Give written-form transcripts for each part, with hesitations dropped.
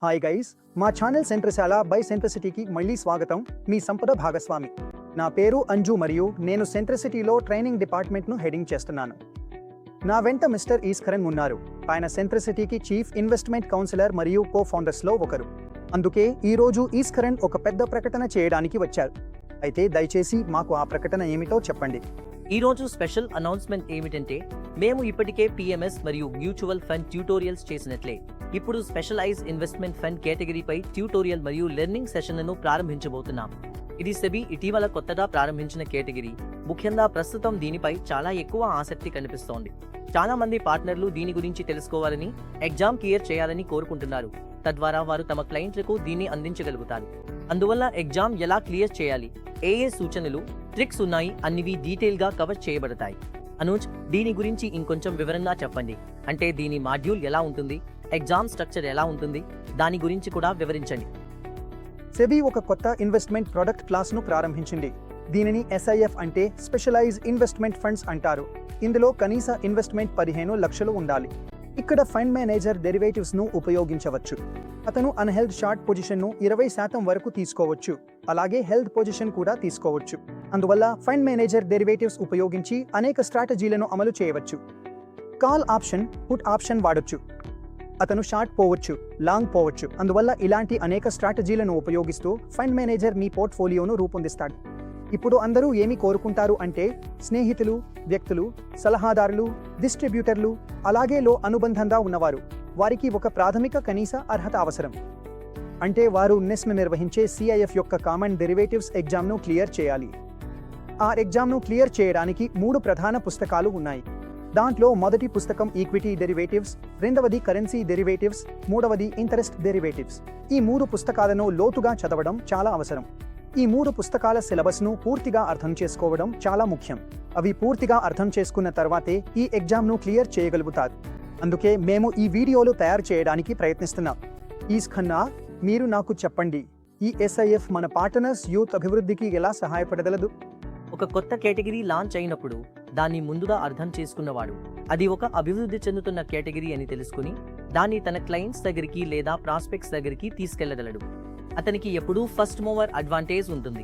Hi guys, మా channel సెంట్రశాల by సెంట్రసిటీకి మళ్ళీ స్వాగతం. మీ సంపద భాగస్వామి. నా పేరు అంజు మరియు నేను సెంట్రసిటీలో ట్రైనింగ్ డిపార్ట్మెంట్ను హెడింగ్ చేస్తున్నాను. నా వెంట మిస్టర్ ఈస్కరన్ ఉన్నారు. ఆయన సెంట్రసిటీకి చీఫ్ ఇన్వెస్ట్మెంట్ కౌన్సిలర్ మరియు కో ఫౌండర్స్లో ఒకరు. అందుకే ఈరోజు ఈస్కరన్ ఒక పెద్ద ప్రకటన చేయడానికి వచ్చారు. అయితే దయచేసి మాకు ఆ ప్రకటన ఏమిటో చెప్పండి. ఈరోజు స్పెషల్ అనౌన్స్మెంట్ ఏమిటంటే, మేము ఇప్పటికే పిఎంఎస్ మరియు మ్యూచువల్ ఫండ్ ట్యూటోరియల్స్ చేసినట్లే ఇప్పుడు స్పెషలైజ్ ఇన్వెస్ట్మెంట్ ఫండ్ కేటగిరీపై ట్యూటోరియల్ మరియు లెర్నింగ్ సెషన్లను ప్రారంభించబోతున్నాం. ఇది సెబీ ఇటీవల కొత్తగా ప్రారంభించిన కేటగిరీ. ముఖ్యంగా ప్రస్తుతం దీనిపై చాలా ఎక్కువ ఆసక్తి కనిపిస్తోంది. చాలా మంది పార్ట్నర్లు దీని గురించి తెలుసుకోవాలని, ఎగ్జామ్ క్లియర్ చేయాలని కోరుకుంటున్నారు. తద్వారా వారు తమ క్లయింట్లకు దీన్ని అందించగలుగుతారు. అందువల్ల ఎగ్జామ్ ఎలా క్లియర్ చేయాలి, ఏ సూచనలు, ట్రిక్స్ ఉన్నాయి అన్నివి డీటెయిల్గా కవర్ చేయబడతాయి. అనుజ్, దీని గురించి ఇంకొంచెం వివరంగా చెప్పండి. అంటే దీని మాడ్యూల్ ఎలా ఉంటుంది, ఎగ్జామ్ స్ట్రక్చర్ ఎలా ఉంటుంది, దాని గురించి కూడా వివరించండి. సెబీ ఒక కొత్త ఇన్వెస్ట్మెంట్ ప్రొడక్ట్ క్లాస్ను ప్రారంభించింది. దీనిని SIF అంటే స్పెషలైజ్ ఇన్వెస్ట్మెంట్ ఫండ్స్ అంటారు. ఇందులో కనీస ఇన్వెస్ట్మెంట్ 15 లక్షలు ఉండాలి. ఇక్కడ ఫండ్ మేనేజర్ డెరివేటివ్స్ను ఉపయోగించవచ్చు. అతను అన్హెల్డ్ షార్ట్ పొజిషన్ను 20% వరకు తీసుకోవచ్చు. అలాగే హెల్త్ పొజిషన్ కూడా తీసుకోవచ్చు. అందువల్ల ఫండ్ మేనేజర్ డెరివేటివ్స్ ఉపయోగించి అనేక స్ట్రాటజీలను అమలు చేయవచ్చు. కాల్ ఆప్షన్, పుట్ ఆప్షన్ వాడొచ్చు. అతను షార్ట్ పోవచ్చు, లాంగ్ పోవచ్చు. అందువల్ల ఇలాంటి అనేక స్ట్రాటజీలను ఉపయోగిస్తూ ఫండ్ మేనేజర్ మీ పోర్ట్ఫోలియోను రూపొందిస్తాడు. ఇప్పుడు అందరూ ఏమి కోరుకుంటారు అంటే, స్నేహితులు, వ్యక్తులు, సలహాదారులు, డిస్ట్రిబ్యూటర్లు, అలాగే లో అనుబంధంగా ఉన్నవారు, వారికి ఒక ప్రాథమిక కనీస అర్హత అవసరం. అంటే వారు నెస్ను నిర్వహించే CIF యొక్క కామన్ డెరివేటివ్స్ ఎగ్జామ్ను క్లియర్ చేయాలి. ఆ ఎగ్జామ్ను క్లియర్ చేయడానికి 3 ప్రధాన పుస్తకాలు ఉన్నాయి. దాంట్లో మొదటి పుస్తకం ఈక్విటీ డెరివేటివ్స్, రెండవది కరెన్సీ డెరివేటివ్స్, మూడవది ఇంటరెస్ట్ డెరివేటివ్స్. ఈ 3 పుస్తకాలను లోతుగా చదవడం చాలా అవసరం. ఈ 3 పుస్తకాల సిలబస్ను పూర్తిగా అర్థం చేసుకోవడం చాలా ముఖ్యం. అవి పూర్తిగా అర్థం చేసుకున్న తర్వాతే ఈ ఎగ్జామ్ను క్లియర్ చేయగలుగుతారు. అందుకే మేము ఈ వీడియోలు తయారు చేయడానికి ప్రయత్నిస్తున్నాం. ఈస్కన్నా, మీరు నాకు చెప్పండి, ఈ SIF మన పార్ట్నర్స్ యూత్ అభివృద్ధికి ఎలా సహాయపడగలదు? ఒక కొత్త కేటగిరీ లాంచ్ అయినప్పుడు దాన్ని ముందుగా అర్థం చేసుకున్నవాడు అది ఒక అభివృద్ధి చెందుతున్న కేటగిరీ అని తెలుసుకుని దాన్ని తన క్లయింట్స్ దగ్గరికి లేదా ప్రాస్పెక్ట్స్ దగ్గరికి తీసుకెళ్లగలడు. అతనికి ఎప్పుడూ ఫస్ట్ మూవర్ అడ్వాంటేజ్ ఉంటుంది.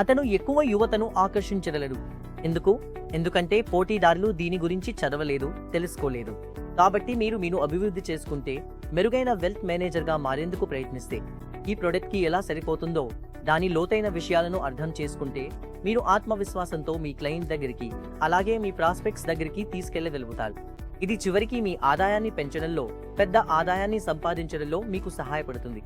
అతను ఎక్కువ యువతను ఆకర్షించగలడు. ఎందుకంటే పోటీదారులు దీని గురించి చదవలేదు, తెలుసుకోలేదు. కాబట్టి మీరు అభివృద్ధి చేసుకుంటే, మెరుగైన వెల్త్ మేనేజర్గా మారేందుకు ప్రయత్నిస్తే, ఈ ప్రొడక్ట్కి ఎలా సరిపోతుందో దాని లోతైన విషయాలను అర్థం చేసుకుంటే, మీరు ఆత్మవిశ్వాసంతో మీ క్లయింట్ దగ్గరికి, అలాగే మీ ప్రాస్పెక్ట్స్ దగ్గరికి తీసుకెళ్లగలుగుతారు. ఇది చివరికి మీ ఆదాయాన్ని పెంచడంలో, పెద్ద ఆదాయాన్ని సంపాదించడంలో మీకు సహాయపడుతుంది.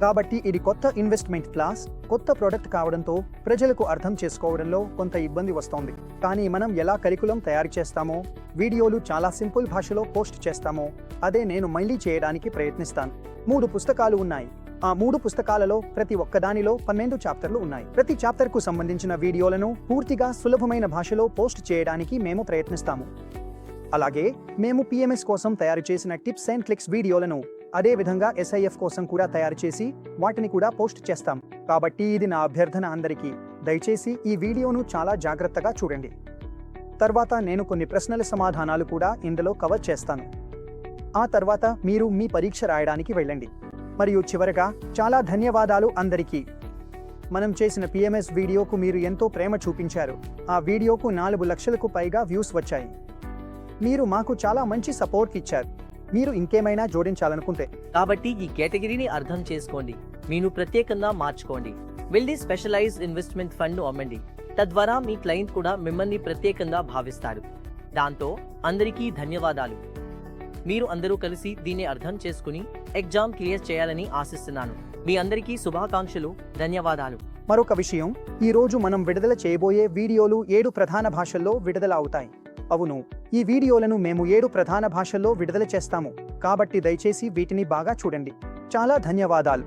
కాబట్టి ఇది కొత్త ఇన్వెస్ట్మెంట్ క్లాస్, కొత్త ప్రోడక్ట్ కావడంతో ప్రజలకు అర్థం చేసుకోవడంలో కొంత ఇబ్బంది వస్తోంది. కానీ మనం ఎలా కరికులం తయారు చేస్తామో, వీడియోలు చాలా సింపుల్ భాషలో పోస్ట్ చేస్తామో, అదే నేను మళ్ళీ చేయడానికి ప్రయత్నిస్తాను. 3 పుస్తకాలు ఉన్నాయి. ఆ 3 పుస్తకాలలో ప్రతి ఒక్కదానిలో 12 చాప్టర్లు ఉన్నాయి. ప్రతి చాప్టర్కు సంబంధించిన వీడియోలను పూర్తిగా సులభమైన భాషలో పోస్ట్ చేయడానికి మేము ప్రయత్నిస్తాము. అలాగే మేము PMS కోసం తయారు చేసిన టిప్స్ అండ్ క్లిక్స్ వీడియోలను అదే విధంగా SIF కోసం కూడా తయారు చేసి వాటిని కూడా పోస్ట్ చేస్తాం. కాబట్టి ఇది నా అభ్యర్థన అందరికీ, దయచేసి ఈ వీడియోను చాలా జాగ్రత్తగా చూడండి. తర్వాత నేను కొన్ని ప్రశ్నల సమాధానాలు కూడా ఇందులో కవర్ చేస్తాను. ఆ తర్వాత మీరు మీ పరీక్ష రాయడానికి వెళ్ళండి. మరియు చివరగా చాలా ధన్యవాదాలు అందరికీ. మనం చేసిన PMS వీడియోకు మీరు ఎంతో ప్రేమ చూపించారు. ఆ వీడియోకు 4 లక్షలకు పైగా వ్యూస్ వచ్చాయి. మీరు మాకు చాలా మంచి సపోర్ట్ ఇచ్చారు. మీరు ఇంకేమైనా జోడించాలనుకుంటే, కాబట్టి ఈ కేటగిరీని అర్థం చేసుకోండి, మీను ప్రత్యేకంగా మార్చుకోండి. వెళ్ళి స్పెషలైజ్ ఇన్వెస్ట్మెంట్ ఫండ్ను అమ్మండి. తద్వారా మీ క్లయింట్ కూడా మిమ్మల్ని ప్రత్యేకంగా భావిస్తారు. దాంతో అందరికీ ధన్యవాదాలు. మీరు అందరూ కలిసి దీన్ని అర్థం చేసుకుని ఎగ్జామ్ క్లియర్ చేయాలని ఆశిస్తున్నాను. మీ అందరికీ శుభాకాంక్షలు. ధన్యవాదాలు. మరొక విషయం, ఈ రోజు మనం విడుదల చేయబోయే వీడియోలు 7 ప్రధాన భాషల్లో విడుదల అవుతాయి. అవును, ఈ వీడియోలను మేము 7 ప్రధాన భాషల్లో విడుదల చేస్తాము. కాబట్టి దయచేసి వీటిని బాగా చూడండి. చాలా ధన్యవాదాలు.